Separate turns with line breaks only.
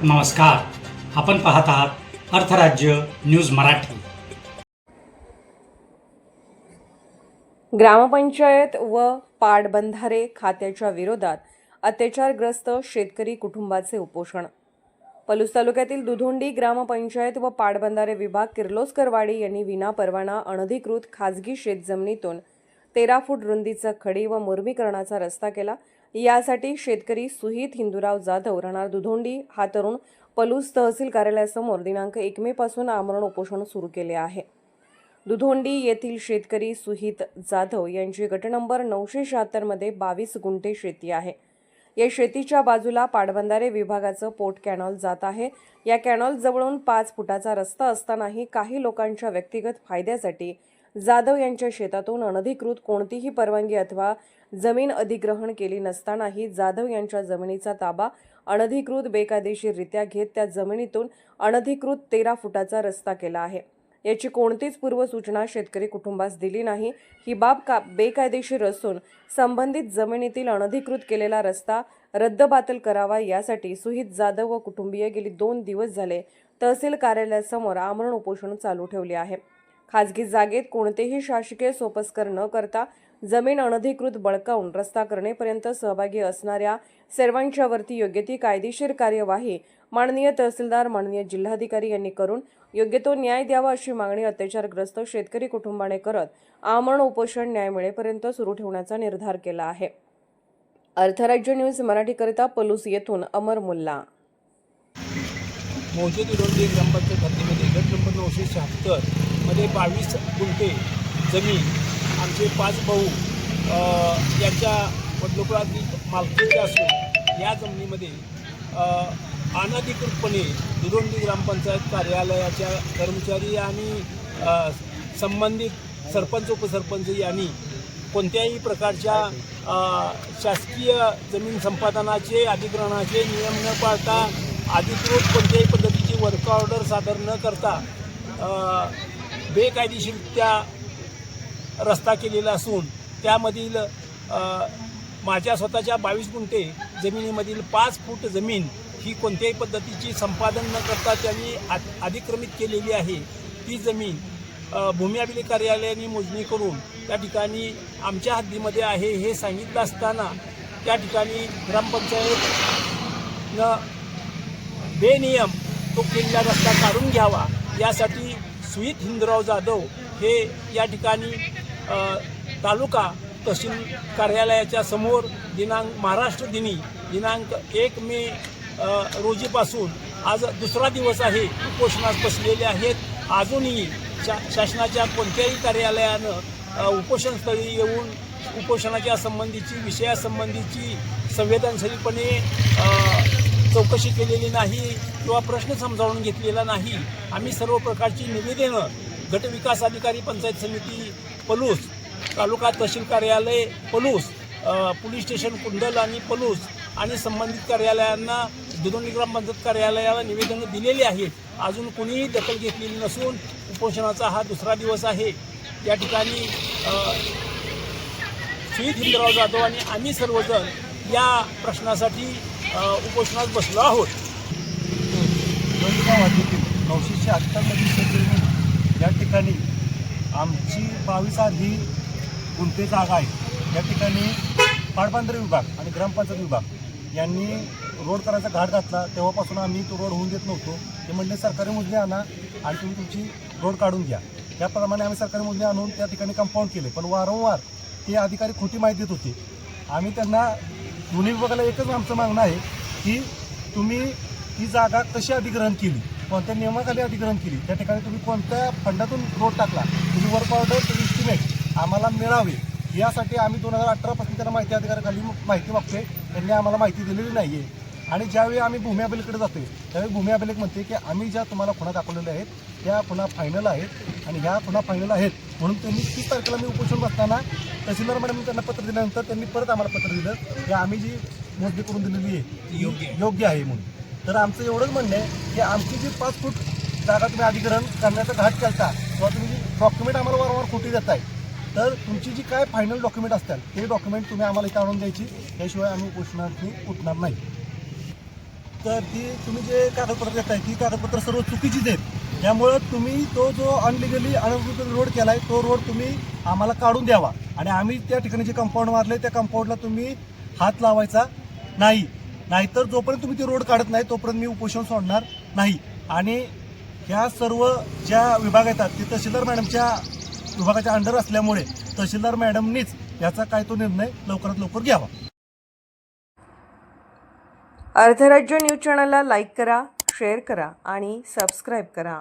नमस्कार, आपण पाहत आहात अर्थराज्य न्यूज मराठी।
ग्रामपंचायत व पाटबंधारे खात्याच्या विरोधात अत्याचारग्रस्त शेतकरी कुटुंबाचे उपोषण। पलूस तालुक्यातील दुधोंडी ग्रामपंचायत व पाटबंधारे विभाग किर्लोस्करवाडी यांनी विनापरवाना अनधिकृत खाजगी शेतजमिनीतून 13 फूट रुंदीचा खडी व मुरमीकरणाचा रस्ता केला। यासाठी शेतकरी सुहित हिंदूराव जाधव राहणार दुधोंडी हा तरुण पलूस तहसील कार्यालयासमोर दिनांक 1 मे पासून आमरण उपोषण सुरू केले आहे। दुधोंडी येथील शेतकरी सुहित जाधव यांची गट नंबर 976 मध्ये 22 गुंठे शेती आहे। या शेतीच्या बाजूला पाटबंधारे विभागाचं पोट कॅनॉल जात आहे। या कॅनॉल जवळून 5 फुटाचा रस्ता असतानाही काही लोकांच्या व्यक्तिगत फायद्यासाठी जाधव यांच्या शेतातून अनधिकृत कोणतीही परवानगी अथवा जमीन अधिग्रहण केली नसतानाही जाधव यांच्या जमिनीचा ताबा अनधिकृत बेकायदेशीररित्या घेत त्या जमिनीतून अनधिकृत 13 फुटाचा रस्ता केला आहे। याची कोणतीच पूर्वसूचना शेतकरी कुटुंबास दिली नाही। ही बाब बेकायदेशीर असून संबंधित जमिनीतील अनधिकृत केलेला रस्ता रद्दबातल करावा यासाठी सुहित जाधव व कुटुंबीय गेली 2 दिवस झाले तहसील कार्यालयासमोर आमरण उपोषण चालू ठेवले आहे। खाजगी जागेत कोणतेही शासकीय सोपस्कर न करता जमीन अनधिकृत बळकावून रस्ता करणेपर्यंत सहभागी असणाऱ्या सर्वांच्या वरती योग्य ती कायदेशीर कार्यवाही माननीय तहसीलदार माननीय जिल्हाधिकारी यांनी करून योग्य तो न्याय द्यावा अशी मागणी अत्याचारग्रस्त शेतकरी कुटुंबाने करत आमरण उपोषण न्याय मिळेपर्यंत सुरू ठेवण्याचा निर्धार केला आहे। अर्थराज्य न्यूज मराठीकरिता पलूस येथून अमर मुल्ला।
मौजे दुधोंडी ग्रामपंचायत हद्दीमध्ये गट नंबर 976 मध्ये 22 गुंठे जमीन आमचे 5 भाऊ यांच्या वडिलोपार्जित मालकीचे असून या जमिनीमध्ये अनधिकृतपणे दुधोंडी ग्रामपंचायत कार्यालयाच्या कर्मचारी आणि संबंधित सरपंच उपसरपंच यांनी कोणत्याही प्रकारच्या शासकीय जमीन संपादनाचे अधिग्रहणाचे नियम न पाळता अधिकृत कोणत्याही पद्धतीची वर्क ऑर्डर सादर न करता बेकायदेशीररित्या रस्ता केलेला असून त्यामधील माझ्या स्वतःच्या 22 गुंठे जमिनीमधील 5 फूट जमीन ही कोणत्याही पद्धतीची संपादन न करता त्यांनी अधिक्रमित केलेली आहे। ती जमीन भूमी अभिलेख कार्यालयाने मोजणी करून त्या ठिकाणी आमच्या हद्दीमध्ये आहे हे सांगितलं असताना त्या ठिकाणी ग्रामपंचायतनं बेनियम तो केलेला रस्ता काढून घ्यावा यासाठी सुहित हिंदूराव जाधव हे या ठिकाणी तालुका तहसील कार्यालयाच्या समोर महाराष्ट्र दिनी दिनांक 1 मे रोजीपासून आज दुसरा दिवस आहे उपोषणास बसलेले आहेत। अजूनही शासनाच्या कोणत्याही कार्यालयानं उपोषणस्थळी येऊन उपोषणाच्या संबंधीची विषयासंबंधीची संवेदनशीलपणे चौकशी केलेली नाही किंवा प्रश्न समजावून घेतलेला नाही। आम्ही सर्व प्रकारची निवेदनं गटविकास अधिकारी पंचायत समिती पलूस, तालुका तहसील कार्यालय पलूस, पोलीस स्टेशन कुंडल आणि पलूस आणि संबंधित कार्यालयांना दुधोंडी ग्रामपंचायत कार्यालयाला निवेदनं दिलेली आहेत। अजून कोणीही दखल घेतलेली नसून उपोषणाचा हा दुसरा दिवस आहे। या ठिकाणी सुहित हिंदूराव जाधव आणि आम्ही सर्वजण या प्रश्नासाठी उपोषणात बसलो आहोत।
976 मधील शेतजमीन या ठिकाणी आमची 22 ही गुंठे जागा आहे। या ठिकाणी पाटबंधारे विभाग आणि ग्रामपंचायत विभाग यांनी रोड करायचा घाट घातला। तेव्हापासून आम्ही तो रोड होऊन देत नव्हतो। ते म्हणले सरकारी मोजणी आणा आणि तुम्ही तुमची रोड काढून घ्या। त्याप्रमाणे आम्ही सरकारी मोजणी आणून त्या ठिकाणी कंपाऊंड केले, पण वारंवार ते अधिकारी खोटी माहिती देत होते। आम्ही त्यांना दोन्ही विभागाला एकच आमचं मागणं आहे की तुम्ही ही जागा कशी अधिग्रहण केली, कोणत्या नियमाखाली अधिग्रहण केली, त्या ठिकाणी तुम्ही कोणत्या फंडातून रोड टाकला, तुम्ही वर्क ऑर्डर तुम्ही इस्टिमेट आम्हाला मिळावे यासाठी आम्ही 2018 पासून त्यांना माहिती अधिकाऱ्याखाली माहिती मागतोय। त्यांनी आम्हाला माहिती दिलेली नाही आहे आणि ज्यावेळी आम्ही भूमी अभिलेखकडे जातोय त्यावेळी भूमी अभिलेख म्हणते की आम्ही ज्या तुम्हाला खुणा दाखवलेल्या आहेत त्या खुणा फायनल आहेत आणि ह्या खुणा फायनल आहेत। म्हणून त्यांनी 30 तारखेला मी उपोषण बसताना तहसीलदार मॅडम त्यांना पत्र दिल्यानंतर त्यांनी परत आम्हाला पत्र दिलं की आम्ही जी मोजणी करून दिलेली आहे योग्य आहे म्हणून। तर आमचं एवढंच म्हणणं आहे की आमची जी 5 फूट जागा तुम्ही अधिग्रहण करण्याचा घाट केलता किंवा तुम्ही जी डॉक्युमेंट आम्हाला वारंवार खोटी देताय, तर तुमची जी काय फायनल डॉक्युमेंट असतात ते डॉक्युमेंट तुम्ही आम्हाला इथं आणून द्यायची, त्याशिवाय आम्ही उपोषणार्थी उठणार नाही। तर ती तुम्ही जे कागदपत्र देताय ती कागदपत्र सर्व चुकीचीच आहेत. त्यामुळं तुम्ही तो जो अनलिगली अनधिकृत रोड केला आहे तो रोड तुम्ही आम्हाला काढून द्यावा आणि आम्ही त्या ठिकाणी जे कंपाऊंड मारले त्या कंपाऊंडला तुम्ही हात लावायचा नाही. नाहीतर जोपर्यंत तुम्ही ते रोड काढत नाही तोपर्यंत मी उपोषण सोडणार नाही. आणि ह्या सर्व ज्या विभाग येतात ते तहसीलदार मॅडमच्या विभागाच्या अंडर असल्यामुळे तहसीलदार मॅडमनीच याचा काय तो निर्णय लवकरात लवकर घ्यावा.
अर्थराज्य न्यूज चॅनलला लाईक करा, शेअर करा आणि सबस्क्राईब करा.